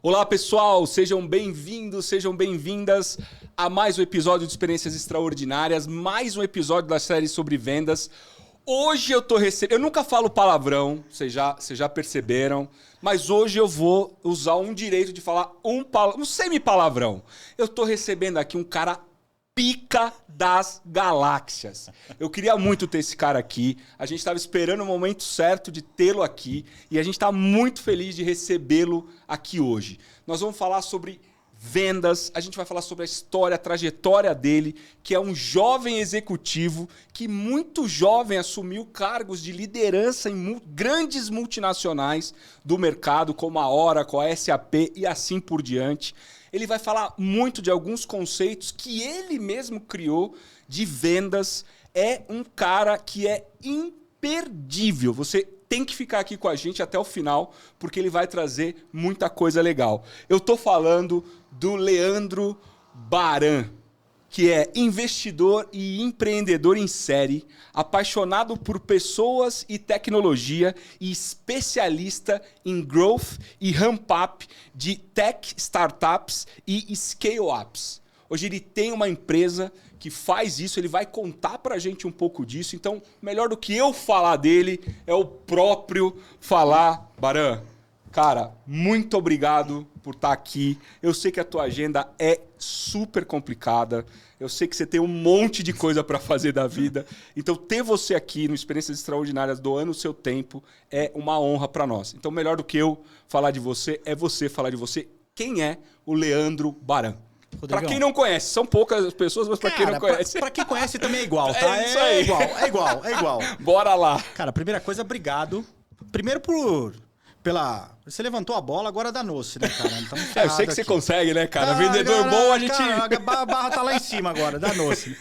Olá pessoal, sejam bem-vindos, sejam bem-vindas a mais um episódio de Experiências Extraordinárias, mais um episódio da série sobre vendas. Hoje eu tô recebendo, eu nunca falo palavrão, vocês já perceberam, mas hoje eu vou usar um direito de falar um semi-palavrão. Eu tô recebendo aqui um cara pica das galáxias. Eu queria muito ter esse cara aqui. A gente estava esperando o momento certo de tê-lo aqui e a gente está muito feliz de recebê-lo aqui hoje. Nós vamos falar sobre vendas, a gente vai falar sobre a história, a trajetória dele, que é um jovem executivo que muito jovem assumiu cargos de liderança em grandes multinacionais do mercado, como a Oracle, a SAP e assim por diante. Ele vai falar muito de alguns conceitos que ele mesmo criou de vendas. É um cara que é imperdível. Você tem que ficar aqui com a gente até o final, porque ele vai trazer muita coisa legal. Eu estou falando do Leandro Baran, que é investidor e empreendedor em série, apaixonado por pessoas e tecnologia e especialista em growth e ramp-up de tech startups e scale-ups. Hoje ele tem uma empresa que faz isso, ele vai contar pra gente um pouco disso. Então, melhor do que eu falar dele, é o próprio falar. Baran, cara, muito obrigado por estar aqui. Eu sei que a tua agenda é super complicada. Eu sei que você tem um monte de coisa para fazer da vida. Então, ter você aqui no Experiências Extraordinárias, doando o seu tempo, é uma honra para nós. Então, melhor do que eu falar de você, é você falar de você. Quem é o Leandro Baran? Para quem não conhece, são poucas pessoas, mas para quem não conhece... Para quem conhece também é igual, tá? É isso aí. É igual. Bora lá. Cara, primeira coisa, obrigado. Primeiro pela... Você levantou a bola, agora danou-se, né, cara? Então, eu sei que você consegue, né, cara? Vendedor bom, a gente... Cara, a barra tá lá em cima agora, danou-se.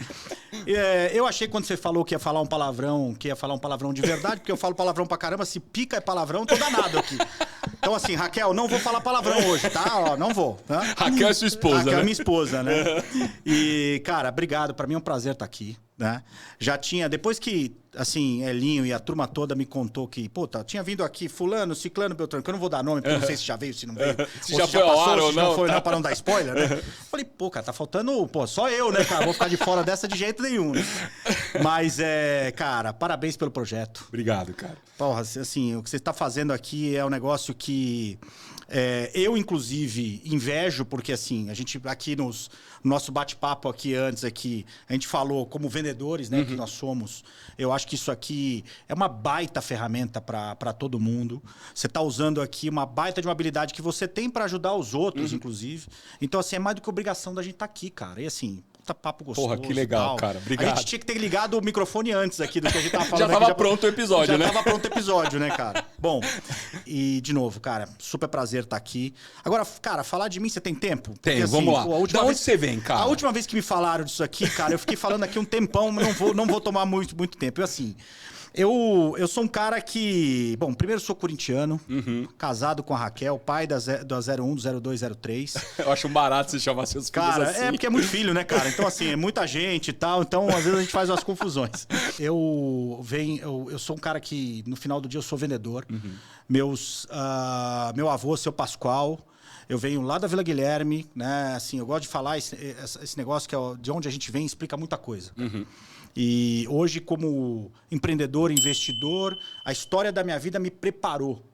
Eu achei quando você falou que ia falar um palavrão, de verdade, porque eu falo palavrão pra caramba, se pica é palavrão, tô danado aqui. Então assim, Raquel, não vou falar palavrão hoje, tá? Ó, não vou. Tá? Raquel é sua esposa, Raquel né? é minha esposa, né? E, cara, obrigado, pra mim é um prazer estar aqui, né? Já tinha, depois que, assim, Elinho e a turma toda me contou que, puta, tinha vindo aqui fulano, ciclano, beltrano, que eu não vou dar nome, porque eu não sei se já veio, se não veio. Se já foi ao ar ou não. Se não foi, não, pra não dar spoiler, né? Falei, pô, cara, tá faltando, pô, só eu, né, cara? Vou ficar de fora dessa de jeito nenhum, né? Mas, cara, parabéns pelo projeto. Obrigado, cara. Porra, assim, o que você está fazendo aqui é um negócio que eu, inclusive, invejo, porque, assim, a gente aqui no nosso bate-papo aqui antes, aqui, a gente falou como vendedores, né, que nós somos. Eu acho que isso aqui é uma baita ferramenta para todo mundo. Você está usando aqui uma baita de uma habilidade que você tem para ajudar os outros, inclusive. Então, assim, é mais do que obrigação da gente estar aqui, cara. E, assim... papo gostoso. Porra, que legal, cara. Obrigado. A gente tinha que ter ligado o microfone antes aqui do que a gente tava falando. Já tava pronto o episódio, né? Já tava pronto o episódio, né, cara? Bom, e de novo, cara, super prazer estar aqui. Agora, cara, falar de mim, você tem tempo? Tem, porque, vamos lá. Pô, da onde você vem, cara? A última vez que me falaram disso aqui, cara, eu fiquei falando aqui um tempão, mas não vou tomar muito tempo. Eu sou um cara que... Bom, primeiro sou corintiano, casado com a Raquel, pai da 01, do 02, 03. Eu acho barato você chamar seus filhos cara, assim. É porque é muito filho, né, cara? Então, assim, é muita gente e tal. Então, às vezes, a gente faz umas confusões. Eu sou um cara que, no final do dia, eu sou vendedor. Meu avô, seu Pascoal... Eu venho lá da Vila Guilherme, né? Assim, eu gosto de falar esse negócio que é de onde a gente vem, explica muita coisa. E hoje, como empreendedor, investidor, a história da minha vida me preparou,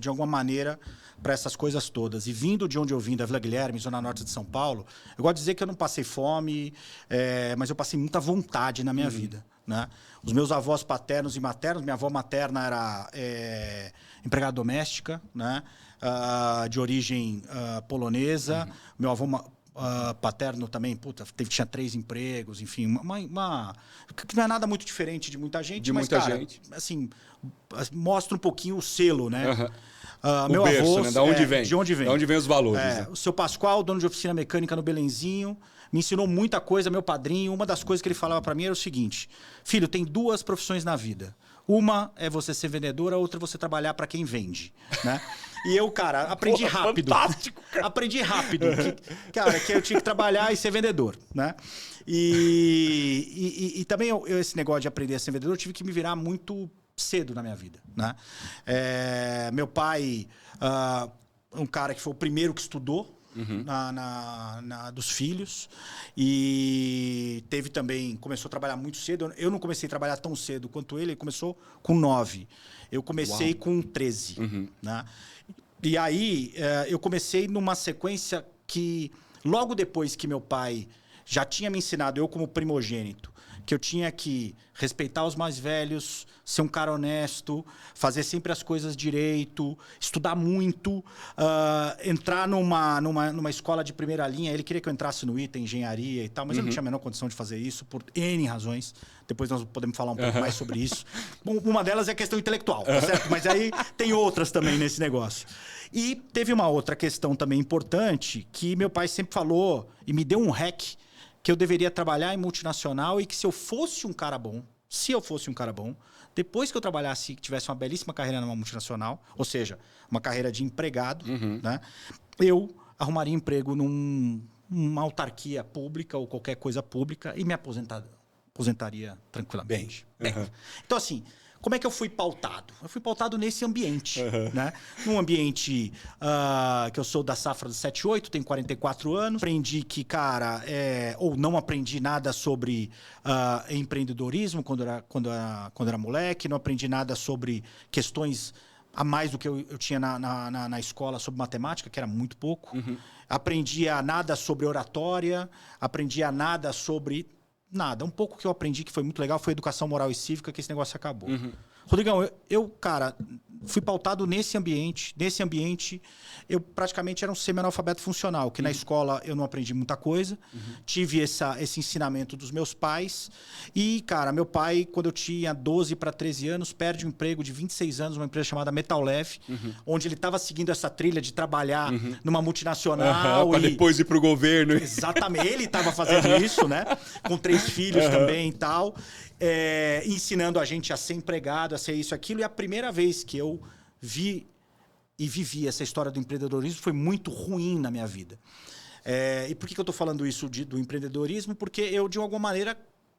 de alguma maneira, para essas coisas todas. E vindo de onde eu vim, da Vila Guilherme, Zona Norte de São Paulo, eu gosto de dizer que eu não passei fome, mas eu passei muita vontade na minha vida. Né? Os meus avós paternos e maternos, minha avó materna era empregada doméstica, né? De origem polonesa, meu avô paterno também, puta, tinha 3 empregos, enfim, que não é nada muito diferente de muita gente, mas, cara, assim, mostra um pouquinho o selo, né? Meu berço, avô, né? Da onde vem? De onde vem? Da onde vem os valores. Né? O seu Pascoal, dono de oficina mecânica no Belenzinho, me ensinou muita coisa, meu padrinho. Uma das coisas que ele falava para mim era o seguinte: filho, tem 2 profissões na vida. Uma é você ser vendedor, a outra é você trabalhar para quem vende, né? E eu, cara, aprendi rápido. Fantástico, cara. Aprendi rápido. Que eu tinha que trabalhar e ser vendedor, né? E também esse negócio de aprender a ser vendedor, eu tive que me virar muito cedo na minha vida, né? Meu pai um cara que foi o primeiro que estudou dos filhos. E teve também... Começou a trabalhar muito cedo. Eu não comecei a trabalhar tão cedo quanto ele. Ele começou com 9. Eu comecei com 13. Né? E aí, eu comecei numa sequência que... Logo depois que meu pai já tinha me ensinado, eu como primogênito, que eu tinha que respeitar os mais velhos, ser um cara honesto, fazer sempre as coisas direito, estudar muito, entrar numa escola de primeira linha. Ele queria que eu entrasse no ITA, engenharia e tal, mas eu não tinha a menor condição de fazer isso, por N razões. Depois nós podemos falar um pouco mais sobre isso. Bom, uma delas é a questão intelectual, tá certo? Mas aí tem outras também nesse negócio. E teve uma outra questão também importante, que meu pai sempre falou e me deu um hack, que eu deveria trabalhar em multinacional e que se eu fosse um cara bom, depois que eu trabalhasse e tivesse uma belíssima carreira numa multinacional, ou seja, uma carreira de empregado, né, eu arrumaria emprego numa autarquia pública ou qualquer coisa pública e me aposentaria tranquilamente. Bem. Então, assim... Como é que eu fui pautado? Eu fui pautado nesse ambiente. Né? Num ambiente que eu sou da safra do 78, tenho 44 anos. Aprendi que, cara, ou não aprendi nada sobre empreendedorismo quando era moleque. Não aprendi nada sobre questões a mais do que eu tinha na escola sobre matemática, que era muito pouco. Aprendi a nada sobre oratória. Aprendi a nada sobre... Nada. Um pouco que eu aprendi que foi muito legal foi educação moral e cívica, que esse negócio acabou. Rodrigão, eu, cara, fui pautado nesse ambiente. Nesse ambiente, eu praticamente era um semi-analfabeto funcional, que na escola eu não aprendi muita coisa. Tive esse ensinamento dos meus pais. E, cara, meu pai, quando eu tinha 12 para 13 anos, perde um emprego de 26 anos numa empresa chamada Metal Leve, onde ele estava seguindo essa trilha de trabalhar numa multinacional. Para depois ir para o governo. Exatamente. Ele estava fazendo isso, né? Com 3 filhos também e tal. Ensinando a gente a ser empregado, a ser isso, aquilo. E a primeira vez que eu vi e vivi essa história do empreendedorismo foi muito ruim na minha vida. E por que eu estou falando isso do empreendedorismo? Porque eu, de alguma maneira,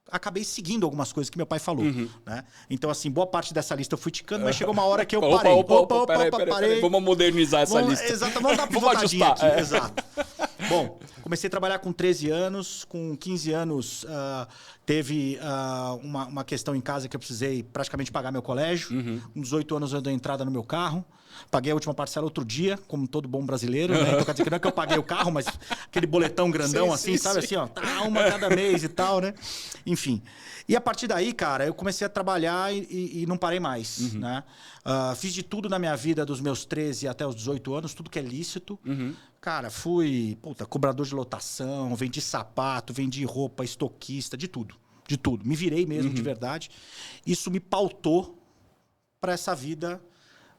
acabei seguindo algumas coisas que meu pai falou. Né? Então, assim, boa parte dessa lista eu fui ticando, mas chegou uma hora que eu parei. Peraí. Vamos modernizar essa lista. Exato, vamos dar uma pivotadinha aqui. Exato. Bom, comecei a trabalhar com 13 anos. Com 15 anos, teve uma questão em casa que eu precisei praticamente pagar meu colégio. Com 18 anos eu dei entrada no meu carro. Paguei a última parcela outro dia, como todo bom brasileiro. Né? Então, quer dizer que não é que eu paguei o carro, mas aquele boletão grandão sabe? Assim, ó, uma cada mês e tal, né? Enfim. E a partir daí, cara, eu comecei a trabalhar e não parei mais, né? Fiz de tudo na minha vida, dos meus 13 até os 18 anos, tudo que é lícito. Cara, fui cobrador de lotação, vendi sapato, vendi roupa, estoquista, de tudo. De tudo. Me virei mesmo, de verdade. Isso me pautou para essa vida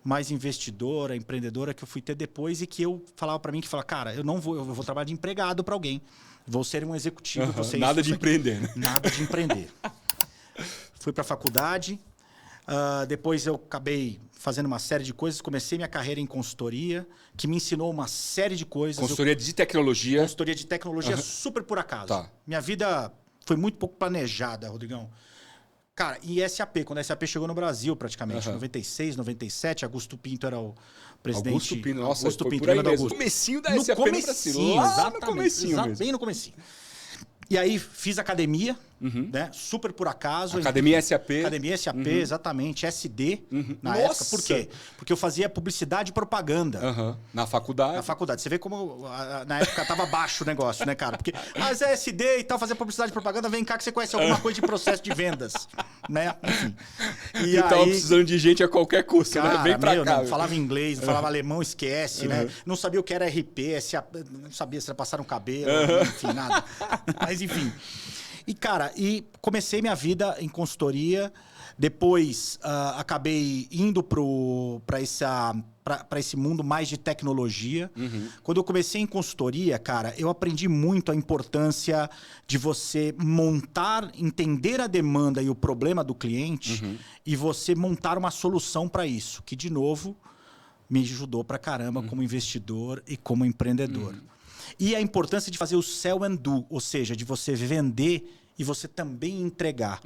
mais investidora, empreendedora que eu fui ter depois e que eu falava para mim, cara, eu vou trabalhar de empregado para alguém. Vou ser um executivo. Nada de empreender, né? Nada de empreender. Fui para a faculdade. Depois eu acabei fazendo uma série de coisas. Comecei minha carreira em consultoria, que me ensinou uma série de coisas. Consultoria de tecnologia. Consultoria de tecnologia, super por acaso. Tá. Minha vida foi muito pouco planejada, Rodrigão. Cara, e SAP, quando a SAP chegou no Brasil praticamente, 96, 97, Augusto Pinto era o presidente. Augusto Pinto, nossa, Augusto Pinto, por aí mesmo. No comecinho da SAP no Brasil. Exatamente, no comecinho mesmo. Bem no comecinho. E aí fiz academia, né? Super por acaso. Academia SAP. Academia SAP, exatamente. SD na época. Por quê? Porque eu fazia publicidade e propaganda. Na faculdade? Na faculdade. Você vê como na época estava baixo o negócio, né, cara? Porque é SD e tal, fazer publicidade e propaganda, vem cá que você conhece alguma coisa de processo de vendas, né? Enfim. E tava precisando de gente a qualquer custo, cara, né? Vem pra cá. Não falava inglês, não falava alemão, esquece, né? Não sabia o que era RP, não sabia se era passar um cabelo, enfim, nada. Mas enfim. E, cara, comecei minha vida em consultoria. Depois acabei indo para esse mundo mais de tecnologia. Quando eu comecei em consultoria, cara, eu aprendi muito a importância de você entender a demanda e o problema do cliente e você montar uma solução para isso, que, de novo, me ajudou pra caramba como investidor e como empreendedor. E a importância de fazer o sell and do, ou seja, de você vender e você também entregar.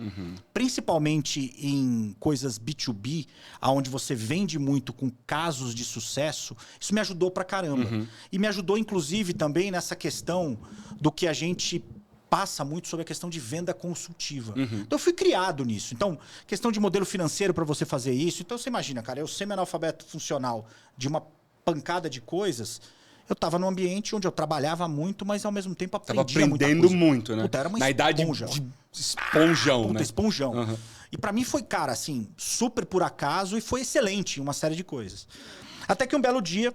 Principalmente em coisas B2B, onde você vende muito com casos de sucesso, isso me ajudou pra caramba. E me ajudou, inclusive, também nessa questão do que a gente passa muito sobre a questão de venda consultiva. Então eu fui criado nisso. Então, questão de modelo financeiro para você fazer isso. Então você imagina, cara, eu semi-analfabeto funcional de uma pancada de coisas, eu estava num ambiente onde eu trabalhava muito, mas ao mesmo tempo aprendia muita coisa. Tava aprendendo muito, né? Puta, era uma Na idade esponja. de esponjão, Puta, né? esponjão. E pra mim foi, cara, assim, super por acaso e foi excelente em uma série de coisas. Até que um belo dia,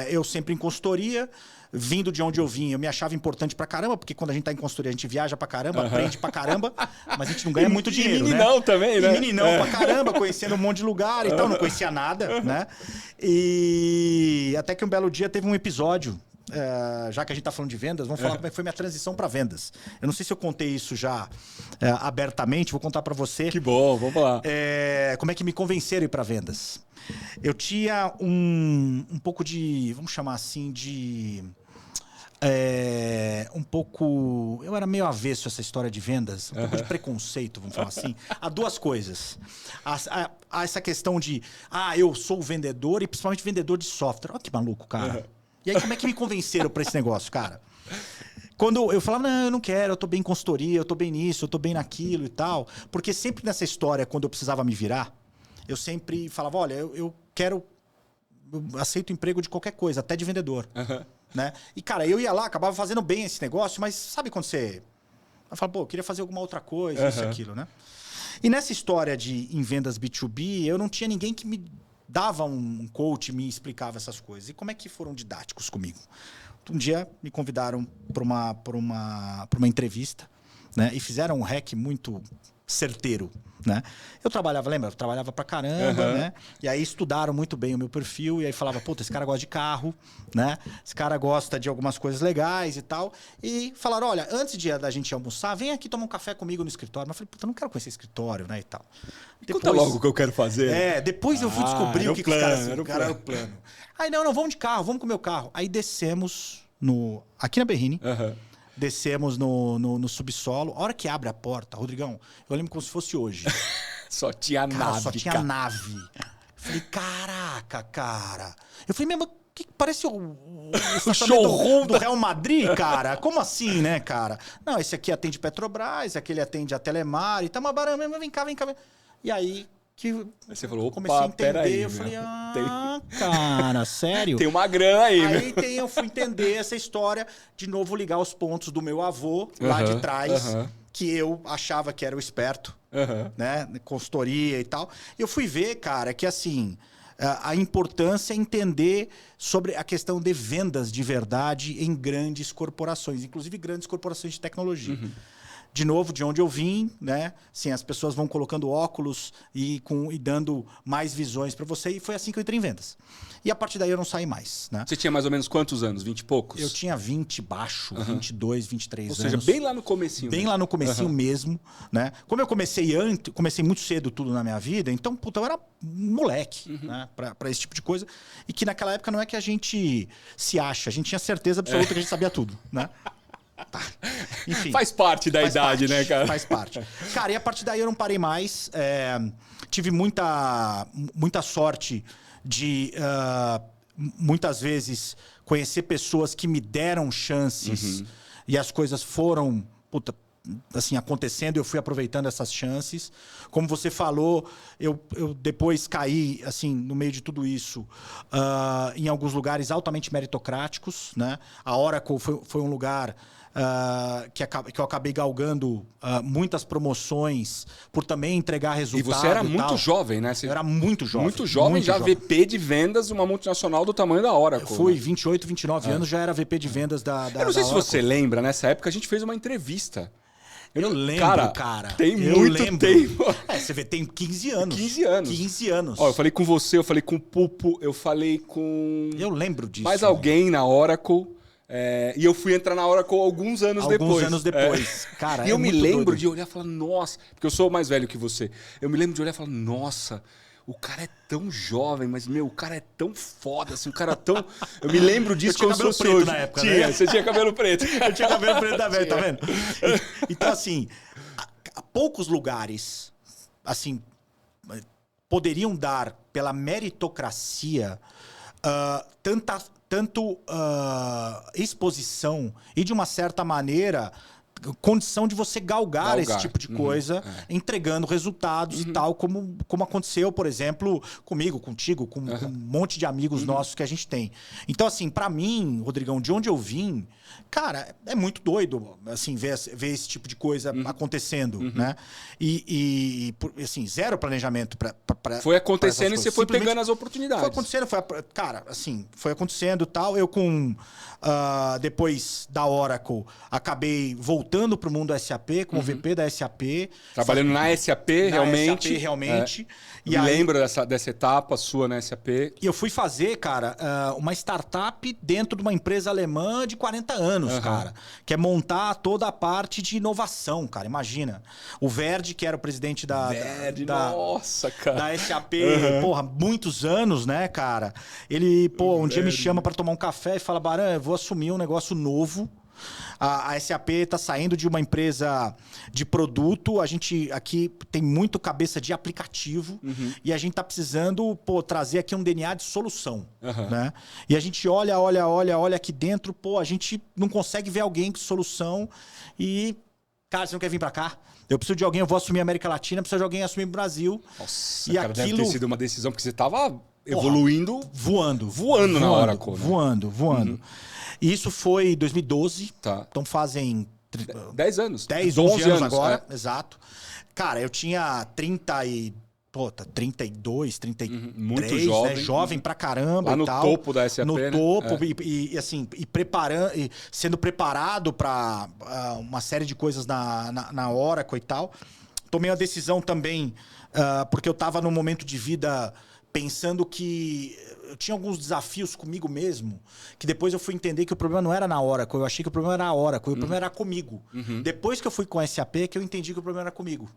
eu sempre em consultoria, vindo de onde eu vim, eu me achava importante pra caramba, porque quando a gente tá em consultoria, a gente viaja pra caramba, aprende pra caramba, mas a gente não ganha muito dinheiro, e meninão né? também, né? E meninão pra caramba, conhecendo um monte de lugar e tal, não conhecia nada, né? E até que um belo dia teve um episódio, já que a gente tá falando de vendas, vamos falar como é que foi minha transição pra vendas. Eu não sei se eu contei isso já abertamente, vou contar pra você. Que bom, vamos lá. Como é que me convenceram a ir pra vendas. Eu tinha um pouco de, vamos chamar assim, de... um pouco... Eu era meio avesso a essa história de vendas, um pouco de preconceito, vamos falar assim. Há duas coisas. Há essa questão de, eu sou vendedor e principalmente vendedor de software. Olha que maluco, cara. E aí, como é que me convenceram pra esse negócio, cara? Quando eu falava, não, eu não quero, eu tô bem em consultoria, eu tô bem nisso, eu tô bem naquilo e tal. Porque sempre nessa história, quando eu precisava me virar, eu sempre falava, olha, eu aceito emprego de qualquer coisa, até de vendedor. Né? E, cara, eu ia lá, acabava fazendo bem esse negócio, mas sabe quando você... Eu falo, pô, eu queria fazer alguma outra coisa, isso, aquilo, né? E nessa história em vendas B2B, eu não tinha ninguém que me dava um coach, me explicava essas coisas. E como é que foram didáticos comigo? Um dia me convidaram para uma entrevista, né? E fizeram um hack muito certeiro, né? Eu trabalhava, lembra? Eu trabalhava pra caramba, né? E aí estudaram muito bem o meu perfil e aí falava, puta, esse cara gosta de carro, né? Esse cara gosta de algumas coisas legais e tal. E falaram, olha, antes da gente almoçar, vem aqui tomar um café comigo no escritório. Mas eu falei, puta, eu não quero conhecer escritório, né? E tal. Conta logo o que eu quero fazer. Depois eu fui descobrir o que os caras... Era o plano. Aí, não, vamos de carro, vamos com o meu carro. Aí descemos aqui na Berrini. Descemos no subsolo. A hora que abre a porta, Rodrigão, eu lembro como se fosse hoje. Só tinha nave. Só tinha nave. Eu falei, caraca, cara. Eu falei, mesmo, que parece o showroom do Real Madrid, cara. Como assim, né, cara? Não, esse aqui atende Petrobras, aquele atende a Telemar e tá uma barama, vem cá. E aí que você falou, opa, comecei a entender, aí, eu falei, cara, sério? Tem uma grana aí, Aí eu fui entender essa história, de novo ligar os pontos do meu avô, lá de trás, que eu achava que era o esperto, né? Consultoria e tal. Eu fui ver, cara, que assim, a importância é entender sobre a questão de vendas de verdade em grandes corporações, inclusive grandes corporações de tecnologia. De novo, de onde eu vim, né? Assim, as pessoas vão colocando óculos e dando mais visões para você. E foi assim que eu entrei em vendas. E a partir daí eu não saí mais, né? Você tinha mais ou menos quantos anos? 20 e poucos? Eu tinha 20 baixo, 22, 23 anos. Ou seja, bem lá no comecinho. Bem lá no comecinho mesmo, né? Como eu comecei muito cedo tudo na minha vida, então, puta, eu era um moleque, né? Pra esse tipo de coisa. E que naquela época não é que a gente se acha, a gente tinha certeza absoluta que a gente sabia tudo, né? Tá. Enfim, faz parte da idade, né, cara? Faz parte. Cara, e a partir daí eu não parei mais. Tive muita sorte de, muitas vezes, conhecer pessoas que me deram chances e as coisas foram, assim, acontecendo e eu fui aproveitando essas chances. Como você falou, eu depois caí, assim, no meio de tudo isso, em alguns lugares altamente meritocráticos, né? A Oracle foi um lugar... que eu acabei galgando muitas promoções por também entregar resultado. E você era muito jovem, né? Eu era muito jovem. Muito jovem, já jovem. VP de vendas de uma multinacional do tamanho da Oracle. Eu fui 28, 29 anos, já era VP de vendas da Eu não sei se Oracle. você lembra, nessa época a gente fez uma entrevista. Eu lembro, cara. Tem muito tempo. Você vê, tem 15 anos. 15 anos. 15 anos. Ó, eu falei com você, eu falei com o Pupo, eu falei com... Eu lembro disso. Mais alguém na Oracle. E eu fui entrar na Oracle alguns anos depois. Alguns anos depois. Cara, e eu me lembro de olhar e falar, nossa... Porque eu sou mais velho que você. Eu me lembro de olhar e falar, nossa... o cara é tão jovem, mas, meu, o cara é tão foda, assim, o cara é tão... Eu me lembro disso como se fosse hoje. Na época, tinha, né? Você tinha cabelo preto. Eu tinha cabelo preto também, tá vendo? Então, assim, poucos lugares, assim, poderiam dar, pela meritocracia, tanto exposição e, de uma certa maneira, condição de você galgar esse tipo de coisa, entregando resultados e tal, como aconteceu, por exemplo, comigo, contigo, com um monte de amigos nossos que a gente tem. Então, assim, pra mim, Rodrigão, de onde eu vim, cara, é muito doido, assim, ver esse tipo de coisa acontecendo, né? E, assim, zero planejamento pra foi acontecendo e você foi pegando as oportunidades. Foi acontecendo, cara, assim, foi acontecendo e tal. Eu depois da Oracle, acabei voltando pro mundo SAP, como VP da SAP. Trabalhando na SAP, realmente. SAP, realmente. E aí, lembro dessa etapa sua na SAP. E eu fui fazer, cara, uma startup dentro de uma empresa alemã de 40 anos, cara. Que é montar toda a parte de inovação, cara. Imagina. O Verdi, que era o presidente nossa, cara. da SAP, porra, muitos anos, né, cara? Ele, um dia me chama pra tomar um café e fala, Baran, eu vou assumir um negócio novo. A SAP está saindo de uma empresa de produto. A gente aqui tem muito cabeça de aplicativo e a gente está precisando trazer aqui um DNA de solução. Né? E a gente olha aqui dentro, a gente não consegue ver alguém com solução e, cara, você não quer vir para cá? Eu preciso de alguém, eu vou assumir a América Latina, preciso de alguém assumir o Brasil. Nossa, cara, deve ter sido uma decisão, porque você estava evoluindo... Voando na Oracle. Voando. E isso foi em 2012. Tá. Então fazem 10 anos. 10, 11 anos agora. Exato. Cara, eu tinha 32, 33, muito jovem. Né? Jovem pra caramba. Lá no topo da SAP, no né? topo, e assim, sendo preparado para uma série de coisas na Oracle e tal. Tomei a decisão também, porque eu tava num momento de vida pensando que eu tinha alguns desafios comigo mesmo, que depois eu fui entender que o problema não era na Oracle, eu achei que o problema era a Oracle, o problema era comigo. Depois que eu fui com a SAP, que eu entendi que o problema era comigo.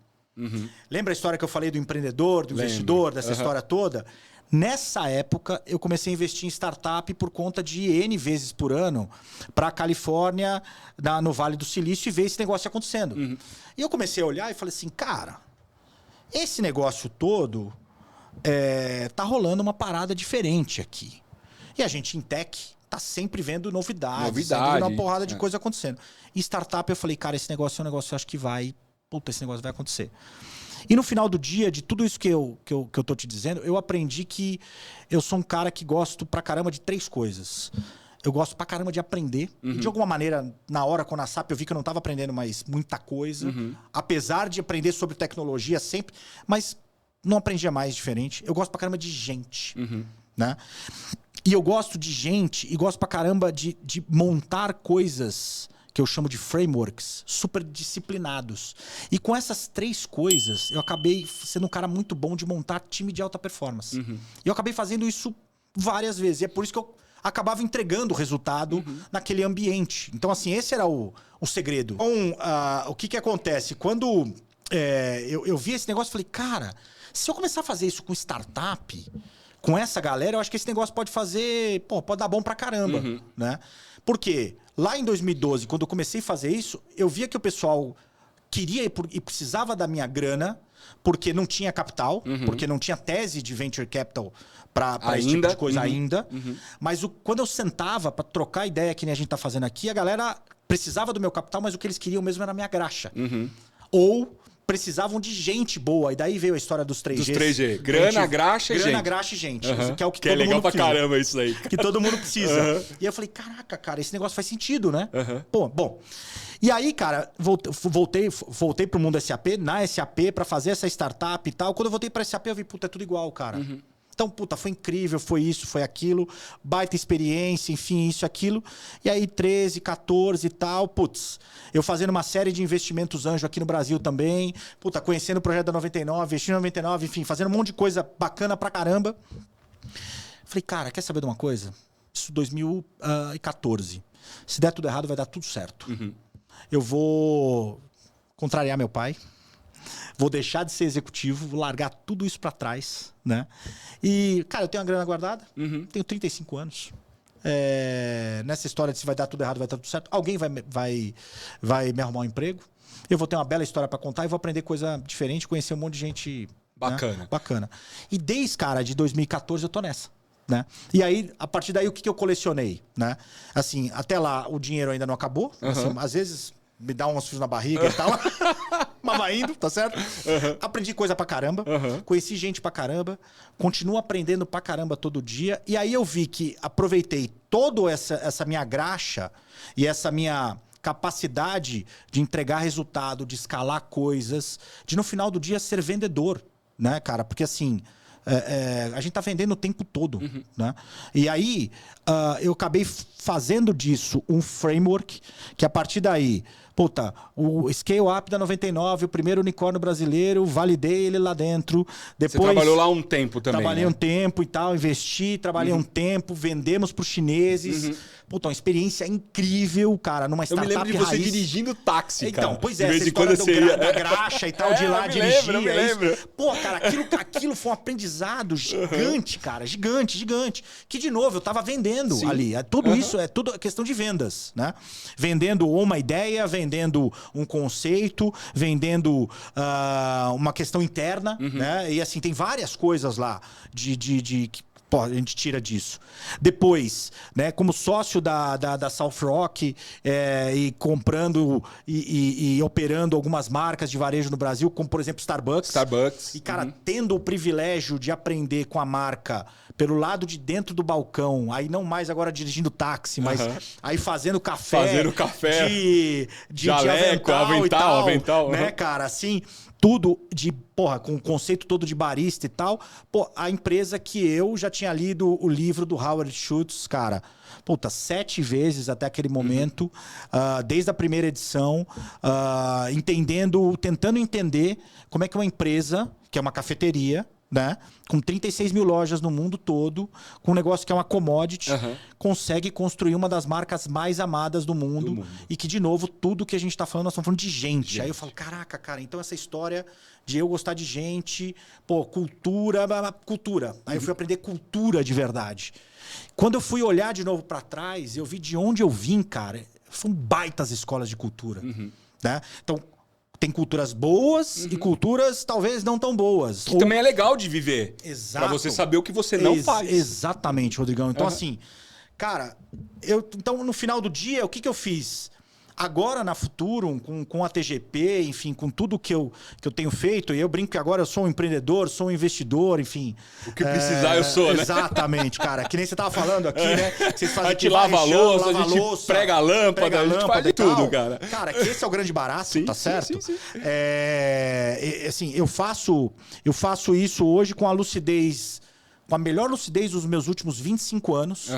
Lembra a história que eu falei do empreendedor, do investidor, dessa história toda? Nessa época, eu comecei a investir em startup por conta de N vezes por ano para a Califórnia, no Vale do Silício, e ver esse negócio acontecendo. E eu comecei a olhar e falei assim, cara, esse negócio todo... tá rolando uma parada diferente aqui. E a gente em tech tá sempre vendo novidades. Sempre vendo uma porrada de coisa acontecendo. E startup eu falei, cara, esse negócio é um negócio que eu acho que vai... Puta, esse negócio vai acontecer. E no final do dia, de tudo isso que eu tô te dizendo, eu aprendi que eu sou um cara que gosto pra caramba de 3 coisas. Eu gosto pra caramba de aprender. E de alguma maneira, na hora com a SAP, eu vi que eu não tava aprendendo mais muita coisa. Apesar de aprender sobre tecnologia sempre, mas... não aprendia mais diferente. Eu gosto pra caramba de gente. Né? E eu gosto de gente e gosto pra caramba de montar coisas que eu chamo de frameworks super disciplinados. E com essas 3 coisas, eu acabei sendo um cara muito bom de montar time de alta performance. E eu acabei fazendo isso várias vezes. E é por isso que eu acabava entregando o resultado naquele ambiente. Então, assim, esse era o segredo. Então, o que acontece? Quando eu vi esse negócio, eu falei, cara... se eu começar a fazer isso com startup, com essa galera, eu acho que esse negócio pode pode dar bom pra caramba, né? Porque lá em 2012, quando eu comecei a fazer isso, eu via que o pessoal queria e precisava da minha grana, porque não tinha capital, porque não tinha tese de venture capital pra esse tipo de coisa ainda. Mas quando eu sentava pra trocar ideia, que nem a gente tá fazendo aqui, a galera precisava do meu capital, mas o que eles queriam mesmo era a minha graxa. Ou... precisavam de gente boa. E daí veio a história dos 3Gs. Dos 3G. Grana, graxa e gente. Grana, graxa e gente. Que é o que que todo é legal mundo pra precisa. caramba isso aí. Que todo mundo precisa. E aí eu falei, caraca, cara, esse negócio faz sentido, né? Bom. E aí, cara, voltei pro mundo SAP, na SAP, pra fazer essa startup e tal. Quando eu voltei pra SAP, eu vi, puta, é tudo igual, cara. Então, puta, foi incrível, foi isso, foi aquilo, baita experiência, enfim, isso, aquilo. E aí, 13, 14 e tal, putz, eu fazendo uma série de investimentos anjo aqui no Brasil também, puta, conhecendo o projeto da 99, investindo na 99, enfim, fazendo um monte de coisa bacana pra caramba. Falei, cara, quer saber de uma coisa? Isso 2014. Se der tudo errado, vai dar tudo certo. Eu vou contrariar meu pai. Vou deixar de ser executivo, vou largar tudo isso pra trás, né? E, cara, eu tenho uma grana guardada, tenho 35 anos. Nessa história de se vai dar tudo errado, vai dar tudo certo, alguém vai me arrumar um emprego. Eu vou ter uma bela história pra contar e vou aprender coisa diferente, conhecer um monte de gente bacana. Né? Bacana. E desde, cara, de 2014 eu tô nessa. Né? E aí, a partir daí, o que eu colecionei? Né? Assim, até lá o dinheiro ainda não acabou. Assim, às vezes me dá uns fios na barriga e tal. Mas vai indo, tá certo? Aprendi coisa pra caramba. Conheci gente pra caramba. Continuo aprendendo pra caramba todo dia. E aí eu vi que aproveitei toda essa minha graxa e essa minha capacidade de entregar resultado, de escalar coisas, de no final do dia ser vendedor, né, cara? Porque assim, a gente tá vendendo o tempo todo, né? E aí eu acabei fazendo disso um framework que a partir daí, puta, o Scale Up da 99, o primeiro unicórnio brasileiro, validei ele lá dentro. Depois, você trabalhou lá um tempo também, trabalhei né? um tempo e tal, investi, trabalhei um tempo, vendemos para os chineses. Puta, uma experiência incrível, cara, numa startup raiz. Eu me lembro de você raiz. dirigindo táxi, cara. Então, pois é, essa história da graxa e tal, de ir lá dirigir. Eu me lembro. Pô, cara, aquilo foi um aprendizado gigante, cara, gigante, gigante. Que, de novo, eu tava vendendo ali. Tudo isso é tudo questão de vendas, né? Vendendo uma ideia, vendendo um conceito, vendendo uma questão interna, né? E assim, tem várias coisas lá pô, a gente tira disso. Depois, né, como sócio da South Rock e comprando e operando algumas marcas de varejo no Brasil, como por exemplo Starbucks. E, cara, tendo o privilégio de aprender com a marca pelo lado de dentro do balcão, aí não mais agora dirigindo táxi, mas aí fazendo café. De avental, né, cara? Assim, tudo com o conceito todo de barista e tal. Pô, a empresa que eu já tinha lido o livro do Howard Schultz, cara, puta, 7 vezes até aquele momento, desde a primeira edição, tentando entender como é que uma empresa, que é uma cafeteria, né, com 36 mil lojas no mundo todo, com um negócio que é uma commodity, consegue construir uma das marcas mais amadas do mundo. E que, de novo, tudo que a gente tá falando, nós estamos falando de gente. Aí eu falo, caraca, cara, então essa história de eu gostar de gente, pô, cultura. Aí eu fui aprender cultura de verdade. Quando eu fui olhar de novo para trás, eu vi de onde eu vim, cara, são baitas escolas de cultura, né? Então, tem culturas boas e culturas talvez não tão boas. Que também é legal de viver. Exato. Pra você saber o que você não faz. Exatamente, Rodrigão. Então, assim, cara, então no final do dia, o que eu fiz? Agora na Futurum, com a TGP, enfim, com tudo que eu tenho feito, e eu brinco que agora eu sou um empreendedor, sou um investidor, enfim. O que precisar eu sou, né? Exatamente, cara. Que nem você tava falando aqui, né? Que vocês fazem a gente lava a louça, a gente prega a lâmpada, a gente faz de tudo, cara. Cara, que esse é o grande barato, tá certo? Sim. Assim, eu faço isso hoje com a lucidez, com a melhor lucidez dos meus últimos 25 anos,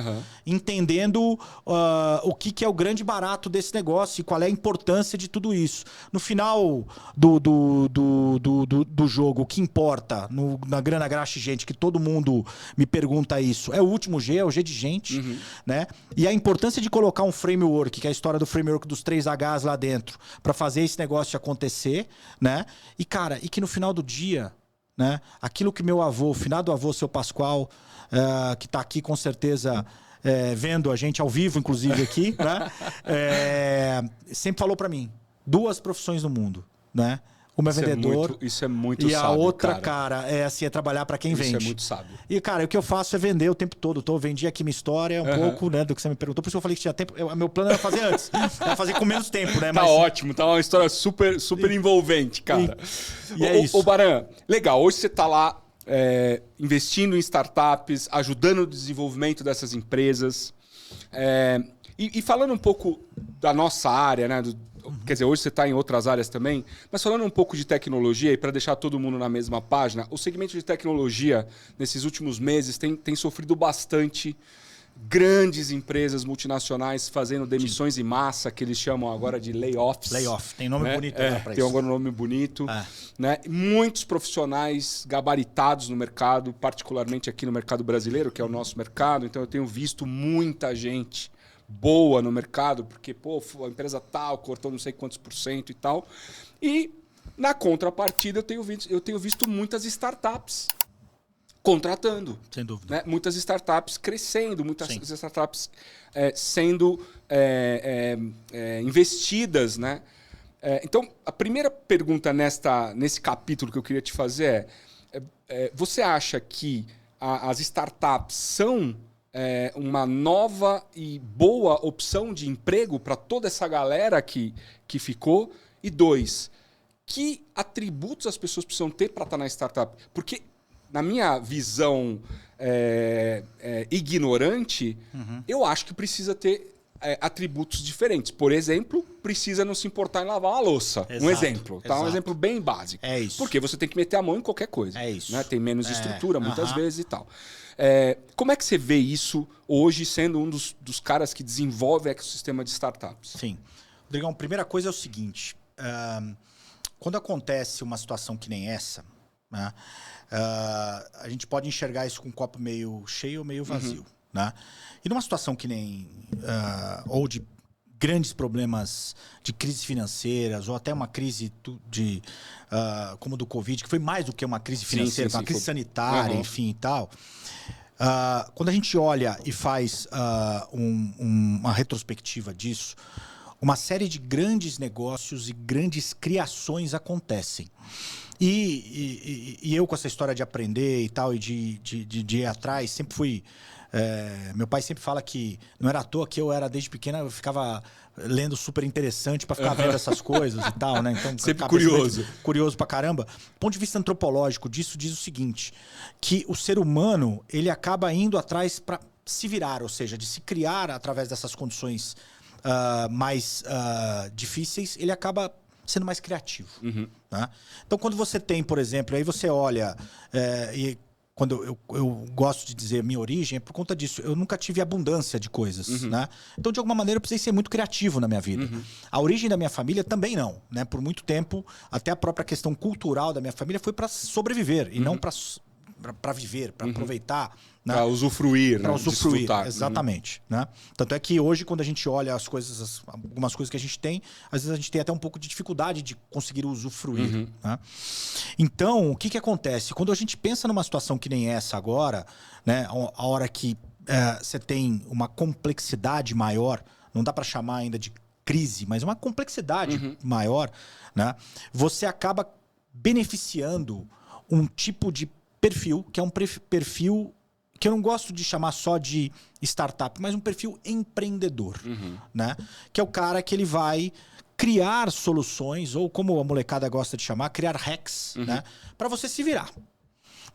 entendendo o que é o grande barato desse negócio e qual é a importância de tudo isso. No final do jogo, o que importa na grana, graxa e gente, que todo mundo me pergunta isso, é o último G, é o G de gente, né? E a importância de colocar um framework, que é a história do framework dos 3 Hs lá dentro, para fazer esse negócio acontecer, né? E, cara, e que no final do dia, né? Aquilo que meu avô, o finado avô, seu Pascoal, que está aqui com certeza vendo a gente ao vivo, inclusive aqui, né? Sempre falou para mim: 2 profissões no mundo, né? Uma é vendedor. Isso é muito sábio. E a sábio, outra, cara, é trabalhar para quem vende. Isso é muito sábio. E, cara, o que eu faço é vender o tempo todo. Vendi aqui minha história um pouco, né, do que você me perguntou. Por isso que eu falei que tinha tempo. Meu plano era fazer antes. Era fazer com menos tempo, né? Tá ótimo, tá uma história super envolvente, cara. E é isso. Ô, Baran, legal. Hoje você tá lá investindo em startups, ajudando o desenvolvimento dessas empresas. E falando um pouco da nossa área, né? Quer dizer, hoje você está em outras áreas também, mas falando um pouco de tecnologia e para deixar todo mundo na mesma página, o segmento de tecnologia, nesses últimos meses, tem sofrido bastante. Grandes empresas multinacionais fazendo demissões em massa, que eles chamam agora de layoffs. Layoff, tem nome bonito para isso. Tem agora um nome bonito. Né? Muitos profissionais gabaritados no mercado, particularmente aqui no mercado brasileiro, que é o nosso mercado. Então eu tenho visto muita gente boa no mercado, porque, pô, a empresa tal cortou não sei quantos % e tal. E Na contrapartida, eu tenho visto muitas startups contratando. Sem dúvida. Né? Muitas startups crescendo, muitas Sim. startups sendo investidas. Né? Então, a primeira pergunta nesse capítulo que eu queria te fazer você acha que as startups são uma nova e boa opção de emprego para toda essa galera que ficou? E 2, que atributos as pessoas precisam ter para estar na startup? Porque, na minha visão ignorante, eu acho que precisa ter atributos diferentes. Por exemplo, precisa não se importar em lavar uma louça. Exato, Um exemplo, tá? exato. Um exemplo bem básico. É isso. Porque você tem que meter a mão em qualquer coisa. É isso. Né? Tem menos estrutura, muitas aham. vezes e tal. Como é que você vê isso hoje, sendo um dos caras que desenvolve o ecossistema de startups? Sim. Rodrigão, a primeira coisa é o seguinte. Quando acontece uma situação que nem essa, né, a gente pode enxergar isso com um copo meio cheio ou meio vazio. Né? E numa situação que nem... ou de grandes problemas de crises financeiras, ou até uma crise como do Covid, que foi mais do que uma crise financeira, sim, uma crise foi... sanitária, enfim e tal. Quando a gente olha e faz uma retrospectiva disso, uma série de grandes negócios e grandes criações acontecem. E eu, com essa história de aprender e tal, e de ir atrás, sempre fui... meu pai sempre fala que não era à toa que eu era, desde pequena, eu ficava lendo super interessante para ficar vendo essas coisas e tal, né? Então, sempre curioso. Curioso pra caramba. Do ponto de vista antropológico disso, diz o seguinte, que o ser humano, ele acaba indo atrás para se virar, ou seja, de se criar através dessas condições mais difíceis, ele acaba sendo mais criativo. Né? Então, quando você tem, por exemplo, aí você olha... Quando eu gosto de dizer minha origem, é por conta disso. Eu nunca tive abundância de coisas, né? Então, de alguma maneira, eu precisei ser muito criativo na minha vida. A origem da minha família também não, né? Por muito tempo, até a própria questão cultural da minha família foi para sobreviver e não para viver, para aproveitar. Né? Para usufruir, para né? usufruir, desfrutar. exatamente. Né? Tanto é que hoje, quando a gente olha as coisas, algumas coisas que a gente tem, às vezes a gente tem até um pouco de dificuldade de conseguir usufruir. Né? Então, o que acontece? Quando a gente pensa numa situação que nem essa agora, né? A hora que você tem uma complexidade maior, não dá para chamar ainda de crise, mas uma complexidade maior, né? Você acaba beneficiando um tipo de perfil, que é um perfil que eu não gosto de chamar só de startup, mas um perfil empreendedor, né? Que é o cara que ele vai criar soluções, ou como a molecada gosta de chamar, criar hacks, né? Para você se virar.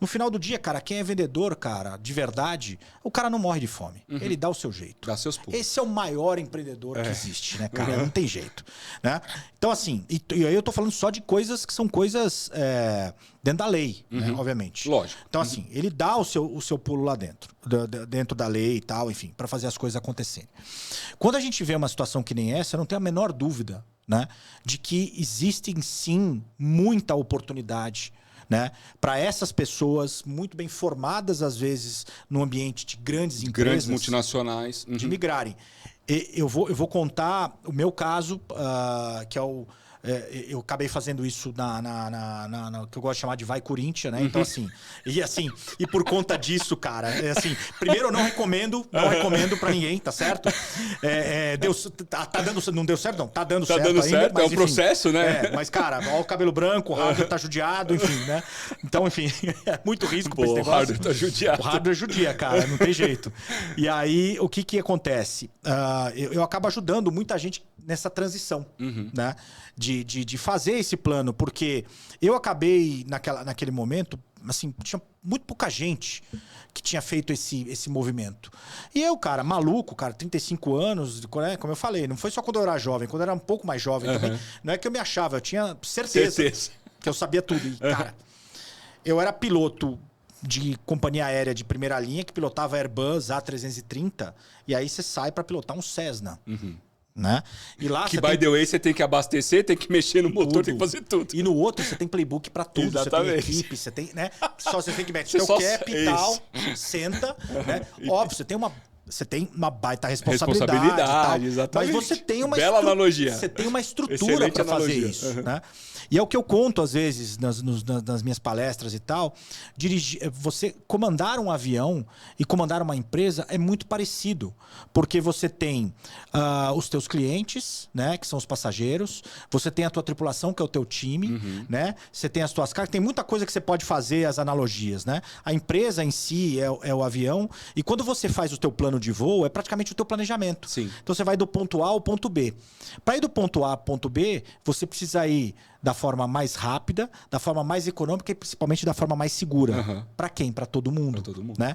No final do dia, cara, quem é vendedor, cara, de verdade, o cara não morre de fome. Ele dá o seu jeito. Dá seus pulos. Esse é o maior empreendedor que existe, né, cara? Não tem jeito. Né? Então, assim, e aí eu tô falando só de coisas que são coisas dentro da lei, né, obviamente. Lógico. Então, assim, ele dá o seu pulo lá dentro, dentro da lei e tal, enfim, para fazer as coisas acontecerem. Quando a gente vê uma situação que nem essa, eu não tenho a menor dúvida, né, de que existem, sim, muita oportunidade, né, para essas pessoas muito bem formadas, às vezes, no ambiente de grandes empresas. Grandes multinacionais. De migrarem. Eu vou contar o meu caso, que é o... eu acabei fazendo isso na que eu gosto de chamar de Vai Corinthians, né? Então, assim, e por conta disso, cara, assim, primeiro eu não recomendo pra ninguém, tá certo? Não deu certo, não, tá dando certo ainda. Certo, mas, é um processo, né? Mas, cara, ó o cabelo branco, o hardware tá judiado, enfim, né? Então, enfim, é muito risco pra esse negócio. O hardware tá judiado. O hardware judia, cara, não tem jeito. E aí, o que acontece? Eu acabo ajudando muita gente nessa transição, né? De fazer esse plano, porque eu acabei, naquele momento, assim, tinha muito pouca gente que tinha feito esse movimento. E eu, cara, maluco, cara, 35 anos, como eu falei, não foi só quando eu era jovem, quando eu era um pouco mais jovem também, não é que eu me achava, eu tinha certeza. Que eu sabia tudo. E, cara, eu era piloto de companhia aérea de primeira linha, que pilotava Airbus A330, e aí você sai para pilotar um Cessna. Né? E lá que, by the way, você tem que abastecer, tem que mexer no motor, tem que fazer tudo. E no outro, você tem playbook pra tudo. Exatamente. Você tem equipe, você tem, né? Só você tem que meter o cap e tal, senta, né? Óbvio, você tem uma baita responsabilidade e tal, exatamente. mas você tem uma bela analogia. Você tem uma estrutura para fazer isso, né? E é o que eu conto, às vezes, nas minhas palestras e tal. Você comandar um avião e comandar uma empresa é muito parecido. Porque você tem os teus clientes, né, que são os passageiros. Você tem a tua tripulação, que é o teu time. Né? Você tem as tuas cargas. Tem muita coisa que você pode fazer, as analogias. Né? A empresa em si é o avião. E quando você faz o teu plano de voo, é praticamente o teu planejamento. Sim. Então você vai do ponto A ao ponto B. Para ir do ponto A ao ponto B, você precisa ir da forma mais rápida, da forma mais econômica e principalmente da forma mais segura. Para quem? Para todo mundo. Pra todo mundo. Né?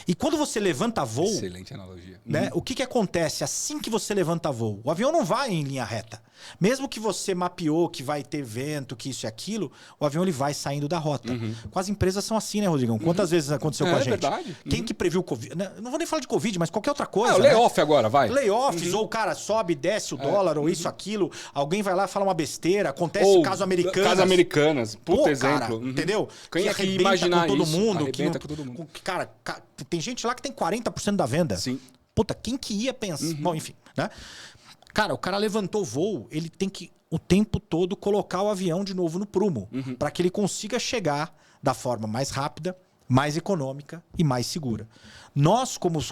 E quando você levanta voo... Excelente analogia. Né? O que acontece assim que você levanta voo? O avião não vai em linha reta. Mesmo que você mapeou que vai ter vento, que isso e aquilo, o avião ele vai saindo da rota. Com as empresas são assim, né, Rodrigão? Quantas vezes aconteceu com a gente? É verdade. Quem que previu o Covid? Não vou nem falar de Covid, mas qualquer outra coisa. O layoff agora, vai. Layoffs, ou o cara sobe, desce o dólar, ou isso, aquilo. Alguém vai lá e fala uma besteira. Acontece Ou o caso Americanas. Caso Americanas. Puta exemplo. Cara, entendeu? Quem é que arrebenta imaginar com todo isso? mundo. Arrebenta com todo mundo. Cara, tem gente lá que tem 40% da venda. Sim. Puta, quem que ia pensar? Bom, enfim, né? Cara, o cara levantou voo, ele tem que o tempo todo colocar o avião de novo no prumo, para que ele consiga chegar da forma mais rápida, mais econômica e mais segura. Nós, como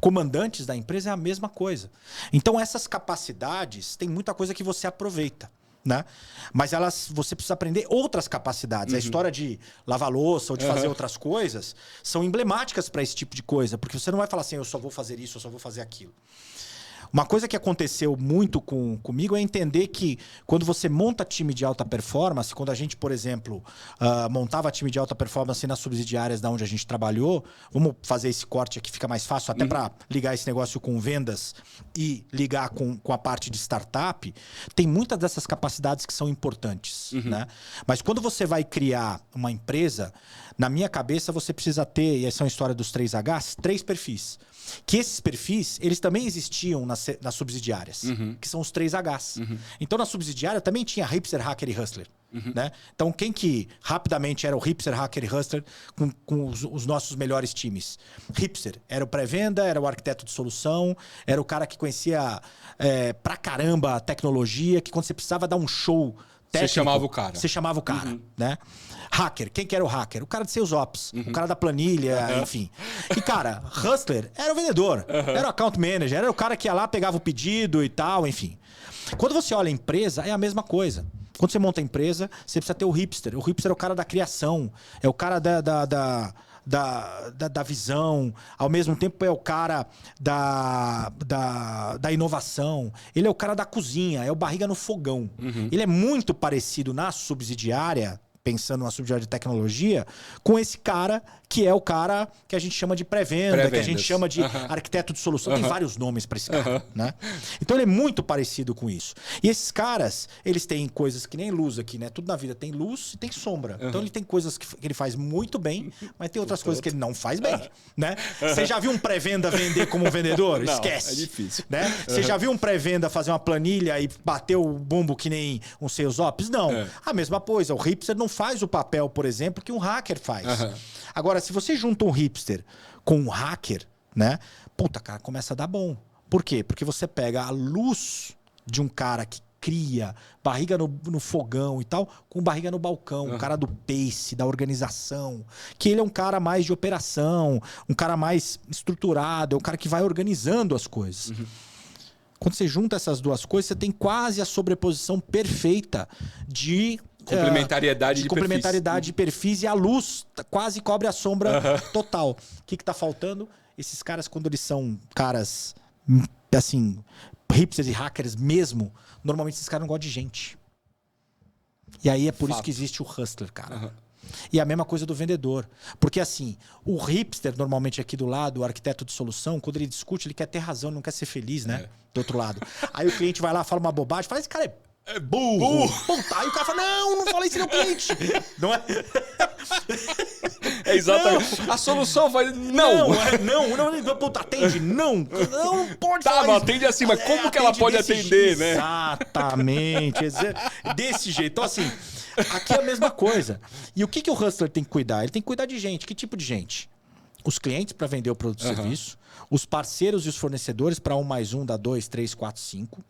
comandantes da empresa, é a mesma coisa. Então, essas capacidades, tem muita coisa que você aproveita. Né? Mas você precisa aprender outras capacidades. A história de lavar louça ou de fazer outras coisas são emblemáticas para esse tipo de coisa. Porque você não vai falar assim, eu só vou fazer isso, eu só vou fazer aquilo. Uma coisa que aconteceu muito comigo é entender que quando você monta time de alta performance, quando a gente, por exemplo, montava time de alta performance nas subsidiárias da onde a gente trabalhou, vamos fazer esse corte aqui, fica mais fácil, até para ligar esse negócio com vendas e ligar com a parte de startup, tem muitas dessas capacidades que são importantes. Né? Mas quando você vai criar uma empresa, na minha cabeça você precisa ter, e essa é uma história dos 3Hs, 3 perfis. Que esses perfis, eles também existiam nas subsidiárias, que são os 3Hs. Então, na subsidiária também tinha hipster, hacker e hustler. Né? Então, quem que rapidamente era o hipster, hacker e hustler com os nossos melhores times? Hipster era o pré-venda, era o arquiteto de solução, era o cara que conhecia pra caramba a tecnologia, que quando você precisava dar um show técnico, você chamava o cara. Né? Hacker, quem que era o hacker? O cara de Sales Ops, o cara da planilha, enfim. E, cara, hustler era o vendedor, era o account manager, era o cara que ia lá, pegava o pedido e tal, enfim. Quando você olha a empresa, é a mesma coisa. Quando você monta a empresa, você precisa ter o hipster. O hipster é o cara da criação, é o cara da visão, ao mesmo tempo é o cara da inovação, ele é o cara da cozinha, é o barriga no fogão. Ele é muito parecido na subsidiária, pensando na subsidiária de tecnologia, com esse cara que é o cara que a gente chama de pré-venda, que a gente chama de arquiteto de solução. Tem vários nomes para esse cara, né? Então ele é muito parecido com isso. E esses caras, eles têm coisas que nem luz aqui, né? Tudo na vida tem luz e tem sombra. Então ele tem coisas que ele faz muito bem, mas tem outras coisas que ele não faz bem, né? Você já viu um pré-venda vender como um vendedor? Não, esquece. é difícil. Né? Você já viu um pré-venda fazer uma planilha e bater o bumbo que nem um Sales Ops? Não. A mesma coisa. O hipster não faz o papel, por exemplo, que um hacker faz. Agora, se você junta um hipster com um hacker, né? Puta, cara, começa a dar bom. Por quê? Porque você pega a luz de um cara que cria, barriga no fogão e tal, com barriga no balcão, um cara do pace, da organização, que ele é um cara mais de operação, um cara mais estruturado, é um cara que vai organizando as coisas. Quando você junta essas duas coisas, você tem quase a sobreposição perfeita de complementariedade de perfis e a luz quase cobre a sombra total. O que tá faltando? Esses caras, quando eles são caras assim, hipsters e hackers mesmo, normalmente esses caras não gostam de gente. E aí é por isso que existe o hustler, cara. E a mesma coisa do vendedor. Porque assim, o hipster, normalmente aqui do lado, o arquiteto de solução, quando ele discute, ele quer ter razão, não quer ser feliz, né? Do outro lado. Aí o cliente vai lá, fala uma bobagem, fala, esse cara é burro. Puta. Aí o cara fala, não falei isso no cliente. Não é? É exatamente. Não. A solução vai... Não. Puta, atende. Não pode falar isso. Tá, atende assim, mas como que ela pode atender, né? Exatamente. Desse jeito. Então, assim, aqui é a mesma coisa. E o que o hustler tem que cuidar? Ele tem que cuidar de gente. Que tipo de gente? os clientes para vender o produto e serviço, os parceiros e os fornecedores para 1 mais 1 dá 2, 3, 4, 5,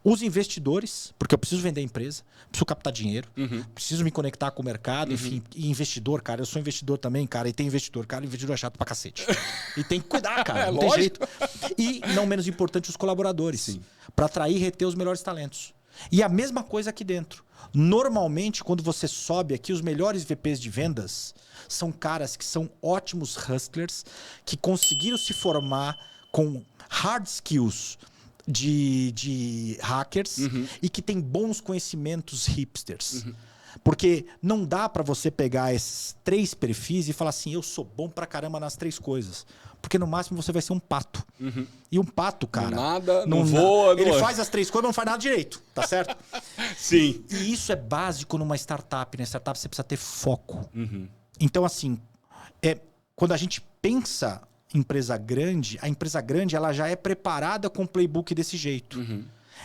os investidores, porque eu preciso vender a empresa, preciso captar dinheiro, preciso me conectar com o mercado, enfim, e investidor, cara, eu sou investidor também, cara, e tem investidor, cara, investidor é chato pra cacete. E tem que cuidar, cara, não tem jeito. E, não menos importante, os colaboradores, para atrair e reter os melhores talentos. E a mesma coisa aqui dentro. Normalmente, quando você sobe aqui, os melhores VPs de vendas são caras que são ótimos hustlers, que conseguiram se formar com hard skills de hackers e que tem bons conhecimentos hipsters. Porque não dá pra você pegar esses 3 perfis e falar assim, eu sou bom pra caramba nas 3 coisas. Porque no máximo você vai ser um pato. E um pato, cara... Não voa. Ele faz as 3 coisas, mas não faz nada direito. Tá certo? Sim. E isso é básico numa startup. Na startup você precisa ter foco. Então, assim, quando a gente pensa em empresa grande, a empresa grande ela já é preparada com o playbook desse jeito.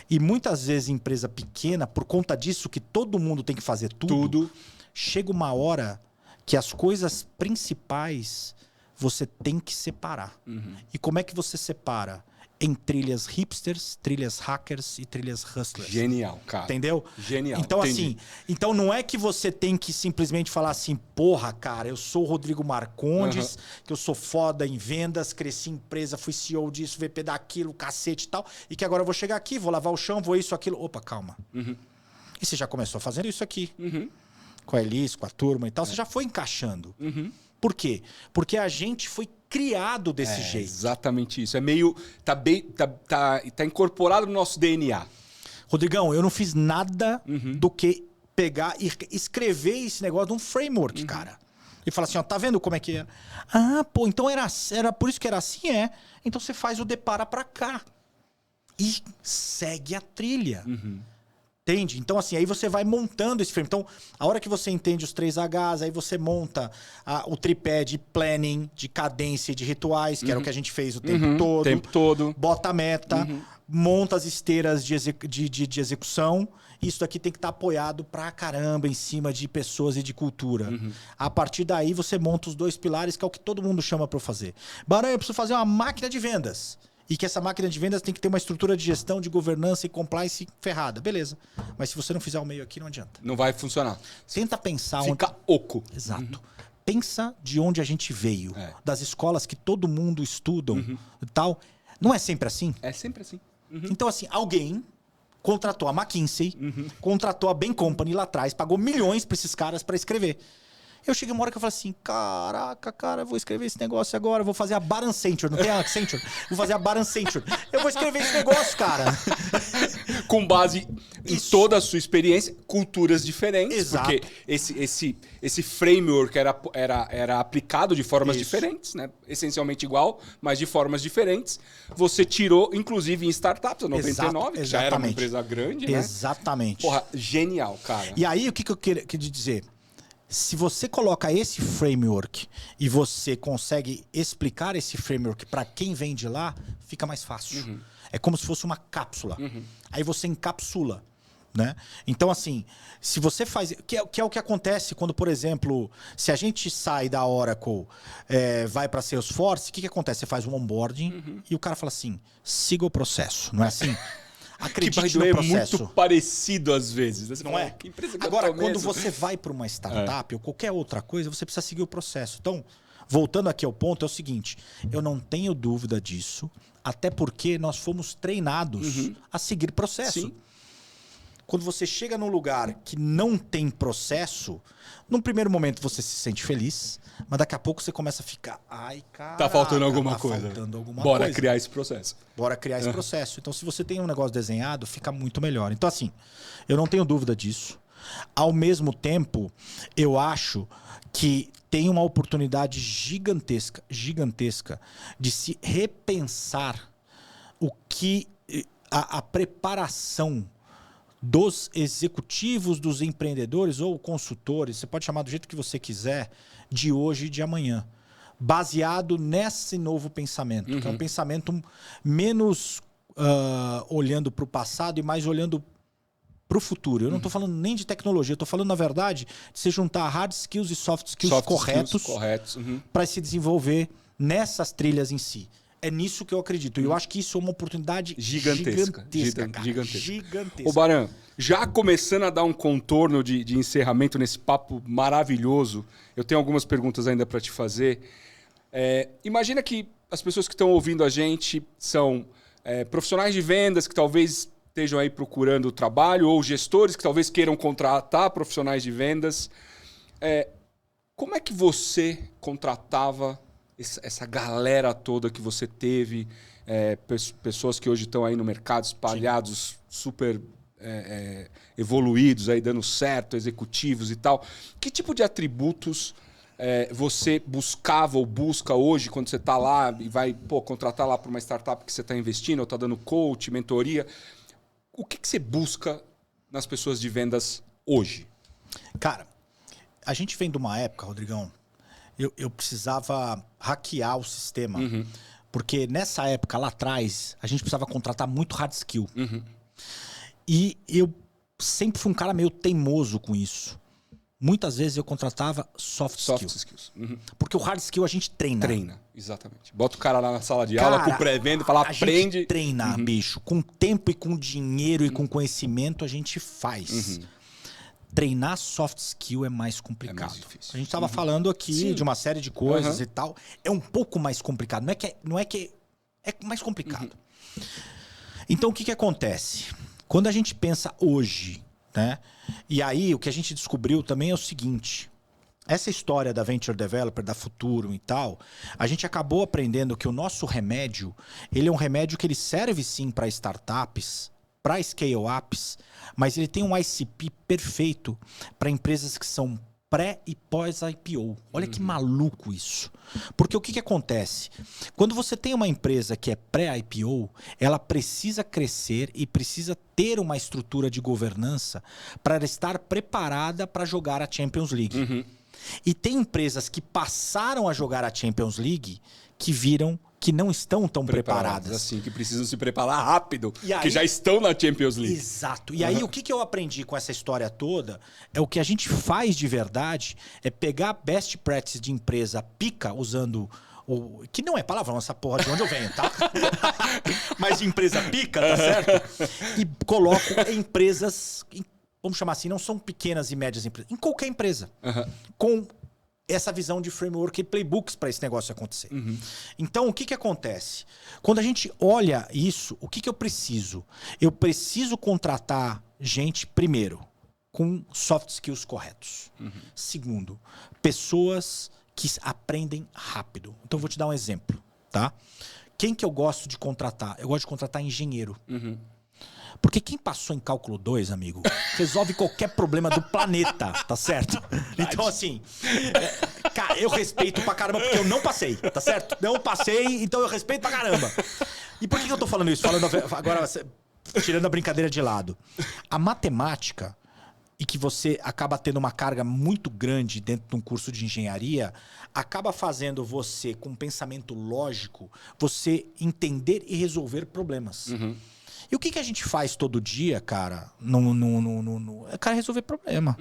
E muitas vezes empresa pequena, por conta disso que todo mundo tem que fazer tudo. Chega uma hora que as coisas principais você tem que separar. E como é que você separa? Em trilhas hipsters, trilhas hackers e trilhas hustlers. Genial, cara. Entendeu? Genial. Então, entendi. Então não é que você tem que simplesmente falar assim, porra, cara, eu sou o Rodrigo Marcondes, que eu sou foda em vendas, cresci em empresa, fui CEO disso, VP daquilo, cacete e tal, e que agora eu vou chegar aqui, vou lavar o chão, vou isso, aquilo. Opa, calma. E você já começou fazendo isso aqui. Com a Elis, com a turma e tal, você já foi encaixando. Por quê? Porque a gente foi criado desse jeito. Exatamente isso. É meio... Tá incorporado no nosso DNA. Rodrigão, eu não fiz nada do que pegar e escrever esse negócio num framework, cara. E falar assim, ó, tá vendo como é que é? Ah, pô, então era por isso que era assim, é. Então você faz o depara pra cá. E segue a trilha. Entende? Então, assim, aí você vai montando esse frame. Então, a hora que você entende os 3 Hs, aí você monta o tripé de planning, de cadência e de rituais, que era o que a gente fez o tempo todo. Bota a meta, monta as esteiras de execução. Isso daqui tem que estar apoiado pra caramba em cima de pessoas e de cultura. A partir daí, você monta os 2 pilares, que é o que todo mundo chama pra eu fazer. Baranha, eu preciso fazer uma máquina de vendas. E que essa máquina de vendas tem que ter uma estrutura de gestão, de governança e compliance ferrada. Beleza. Mas se você não fizer o meio aqui, não adianta. Não vai funcionar. Tenta pensar... Fica oco. Exato. Pensa de onde a gente veio. Das escolas que todo mundo estuda e tal. Não é sempre assim? É sempre assim. Então, assim, alguém contratou a McKinsey, contratou a Bain Company lá atrás, pagou milhões pra esses caras pra escrever. Eu cheguei uma hora que eu falei assim, caraca, cara, eu vou escrever esse negócio agora, eu vou fazer a Bar Accenture, não tem a Accenture? Vou fazer a Bar Accenture. Eu vou escrever esse negócio, cara. Com base em toda a sua experiência, culturas diferentes. Exato. Porque esse framework era aplicado de formas diferentes, né? Essencialmente igual, mas de formas diferentes. Você tirou, inclusive em startups, a 99, que já era uma empresa grande, né? Exatamente. Porra, genial, cara. E aí, o que eu queria dizer? Se você coloca esse framework e você consegue explicar esse framework para quem vem de lá, fica mais fácil. É como se fosse uma cápsula. Aí você encapsula. Né? Então, assim, se você faz... Que é o que acontece quando, por exemplo, se a gente sai da Oracle, vai para Salesforce, o que acontece? Você faz um onboarding e o cara fala assim, siga o processo. Não é assim? Acredite no processo. É muito parecido às vezes. Você não fala, é? Que empresa que Agora, eu tô quando mesmo? você vai para uma startup ou qualquer outra coisa, você precisa seguir o processo. Então, voltando aqui ao ponto, é o seguinte. Eu não tenho dúvida disso, até porque nós fomos treinados a seguir processo. Sim. Quando você chega num lugar que não tem processo, num primeiro momento você se sente feliz, mas daqui a pouco você começa a ficar, ai, cara, Tá faltando alguma coisa. Bora criar esse processo. Bora criar esse processo. Então, se você tem um negócio desenhado, fica muito melhor. Então, assim, eu não tenho dúvida disso. Ao mesmo tempo, eu acho que tem uma oportunidade gigantesca de se repensar o que a preparação dos executivos, dos empreendedores ou consultores, você pode chamar do jeito que você quiser, de hoje e de amanhã. Baseado nesse novo pensamento, que é um pensamento menos olhando para o passado e mais olhando para o futuro. Eu não estou falando nem de tecnologia, eu estou falando, na verdade, de se juntar hard skills e soft skills corretos para se desenvolver nessas trilhas em si. É nisso que eu acredito. E eu acho que isso é uma oportunidade gigantesca. Ô, Baran, já começando a dar um contorno de encerramento nesse papo maravilhoso, eu tenho algumas perguntas ainda para te fazer. Imagina que as pessoas que estão ouvindo a gente são profissionais de vendas que talvez estejam aí procurando trabalho ou gestores que talvez queiram contratar profissionais de vendas. Como é que você contratava essa galera toda que você teve, pessoas que hoje estão aí no mercado, espalhados, super evoluídos, aí dando certo, executivos e tal. Que tipo de atributos você buscava ou busca hoje quando você está lá e vai contratar lá para uma startup que você está investindo ou está dando coach, mentoria? O que você busca nas pessoas de vendas hoje? Cara, a gente vem de uma época, Rodrigão, eu precisava hackear o sistema. Porque nessa época, lá atrás, a gente precisava contratar muito hard skill. E eu sempre fui um cara meio teimoso com isso. Muitas vezes eu contratava soft skills. Porque o hard skill a gente treina. Treina, exatamente. Bota o cara lá na sala de aula com pré-venda e fala, aprende. A gente treina, bicho. Com tempo e com dinheiro e com conhecimento a gente faz. Treinar soft skill é mais complicado. É mais difícil. A gente estava falando aqui de uma série de coisas e tal. É um pouco mais complicado. Não é que é mais complicado. Então, o que acontece? Quando a gente pensa hoje, né? E aí, o que a gente descobriu também é o seguinte. Essa história da Venture Developer, da Futuro e tal, a gente acabou aprendendo que o nosso remédio, ele é um remédio que ele serve sim para startups, para scale-ups, mas ele tem um ICP perfeito para empresas que são pré e pós-IPO. Olha que maluco isso. Porque o que acontece? Quando você tem uma empresa que é pré-IPO, ela precisa crescer e precisa ter uma estrutura de governança para estar preparada para jogar a Champions League. E tem empresas que passaram a jogar a Champions League que viram que não estão tão preparadas. Assim, que precisam se preparar rápido, aí, que já estão na Champions League. Exato. E aí, o que eu aprendi com essa história toda é o que a gente faz de verdade é pegar best practice de empresa pica, usando que não é palavrão essa porra de onde eu venho, tá? Mas de empresa pica, tá certo? E coloco em empresas, vamos chamar assim, não são pequenas e médias empresas, em qualquer empresa. Com essa visão de framework e playbooks para esse negócio acontecer. Então, o que acontece? Quando a gente olha isso, o que eu preciso? Eu preciso contratar gente, primeiro, com soft skills corretos. Segundo, pessoas que aprendem rápido. Então, eu vou te dar um exemplo, tá? Quem que eu gosto de contratar? Eu gosto de contratar engenheiro. Porque quem passou em cálculo 2, amigo, resolve qualquer problema do planeta, tá certo? Então, assim, cara, eu respeito pra caramba porque eu não passei, tá certo? Não passei, então eu respeito pra caramba. E por que eu tô falando isso? Falando agora, tirando a brincadeira de lado. A matemática, e que você acaba tendo uma carga muito grande dentro de um curso de engenharia, acaba fazendo você, com um pensamento lógico, você entender e resolver problemas. E o que a gente faz todo dia, cara, é cara resolver problema.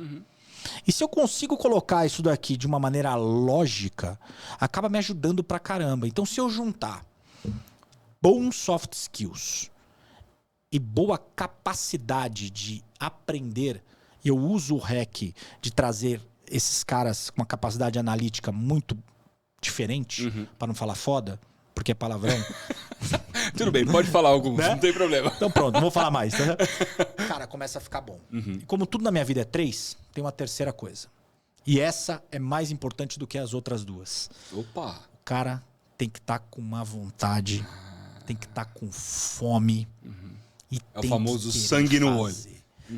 E se eu consigo colocar isso daqui de uma maneira lógica, acaba me ajudando pra caramba. Então, se eu juntar bons soft skills e boa capacidade de aprender, eu uso o REC de trazer esses caras com uma capacidade analítica muito diferente, pra não falar foda, porque é palavrão. Tudo bem, pode falar alguns, né? Não tem problema. Então pronto, não vou falar mais. Tá? Cara, começa a ficar bom. E como tudo na minha vida é 3, tem uma terceira coisa. E essa é mais importante do que as outras duas. Opa! O cara tem que estar com uma vontade, tem que estar com fome. E é tem o famoso sangue no olho.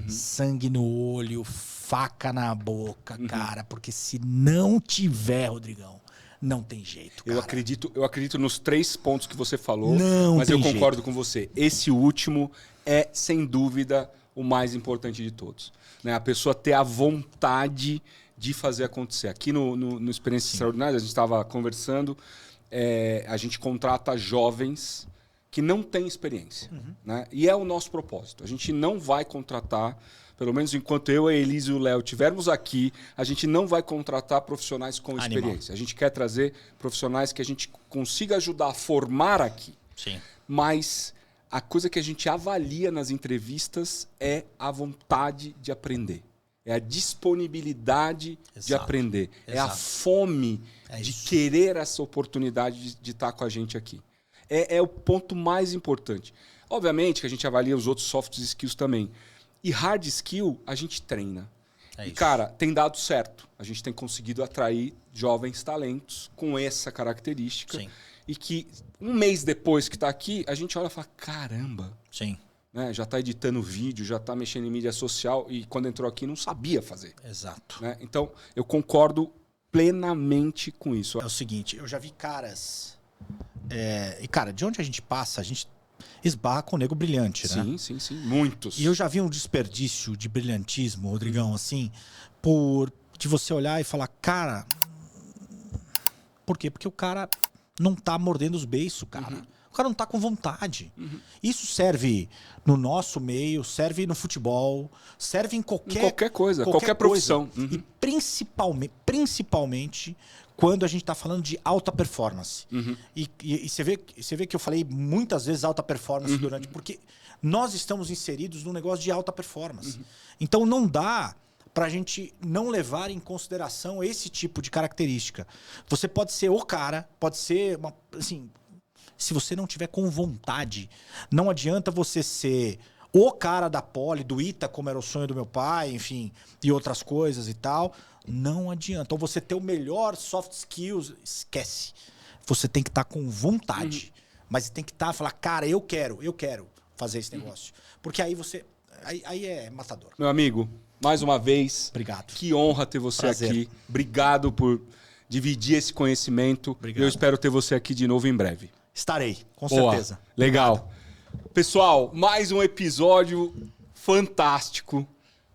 Sangue no olho, faca na boca, cara. Porque se não tiver, Rodrigão, não tem jeito, cara. Eu acredito nos 3 pontos que você falou, mas eu concordo com você. Esse último é, sem dúvida, o mais importante de todos. Né? A pessoa ter a vontade de fazer acontecer. Aqui no Experiência Extraordinária, a gente estava conversando, a gente contrata jovens que não têm experiência. Né? E é o nosso propósito. A gente não vai contratar pelo menos enquanto eu, a Elise e o Léo estivermos aqui, a gente não vai contratar profissionais com experiência. A gente quer trazer profissionais que a gente consiga ajudar a formar aqui. Sim. Mas a coisa que a gente avalia nas entrevistas é a vontade de aprender. É a disponibilidade de aprender. É a fome de querer essa oportunidade de estar com a gente aqui. É o ponto mais importante. Obviamente que a gente avalia os outros soft skills também. E hard skill a gente treina. E, cara, tem dado certo. A gente tem conseguido atrair jovens talentos com essa característica. Sim. E que um mês depois que está aqui, a gente olha e fala, caramba. Sim. Né? Já está editando vídeo, já está mexendo em mídia social e quando entrou aqui não sabia fazer. Exato. Né? Então, eu concordo plenamente com isso. É o seguinte, eu já vi caras... E, cara, de onde a gente passa, a gente esbarra com o nego brilhante, né? Sim. Muitos. E eu já vi um desperdício de brilhantismo, Rodrigão, assim, de você olhar e falar, cara... Por quê? Porque o cara não tá mordendo os beiços, cara. O cara não tá com vontade. Isso serve no nosso meio, serve no futebol, serve em qualquer coisa, qualquer profissão. E principalmente quando a gente está falando de alta performance. E você vê que eu falei muitas vezes alta performance porque nós estamos inseridos num negócio de alta performance. Então não dá para a gente não levar em consideração esse tipo de característica. Você pode ser o cara, pode ser assim, se você não tiver com vontade, não adianta você ser o cara da Poli, do ITA, como era o sonho do meu pai, enfim, e outras coisas e tal. Não adianta. Ou você ter o melhor soft skills, esquece. Você tem que estar com vontade. Mas tem que estar, falar, cara, eu quero fazer esse negócio. Porque aí você... Aí é matador. Meu amigo, mais uma vez... Obrigado. Que honra ter você aqui. Obrigado por dividir esse conhecimento. Obrigado. Eu espero ter você aqui de novo em breve. Estarei, com certeza. Legal. Obrigado. Pessoal, mais um episódio fantástico.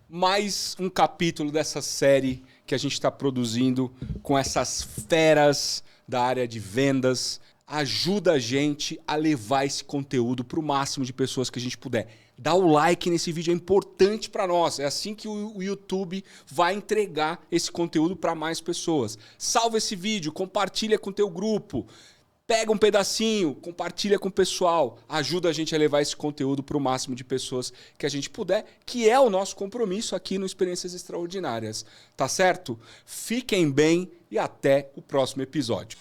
Mais um capítulo dessa série que a gente está produzindo com essas feras da área de vendas. Ajuda a gente a levar esse conteúdo para o máximo de pessoas que a gente puder. Dá o like nesse vídeo, é importante para nós. É assim que o YouTube vai entregar esse conteúdo para mais pessoas. Salva esse vídeo, compartilha com o teu grupo. Pega um pedacinho, compartilha com o pessoal. Ajuda a gente a levar esse conteúdo para o máximo de pessoas que a gente puder, que é o nosso compromisso aqui no Experiências Extraordinárias. Tá certo? Fiquem bem e até o próximo episódio.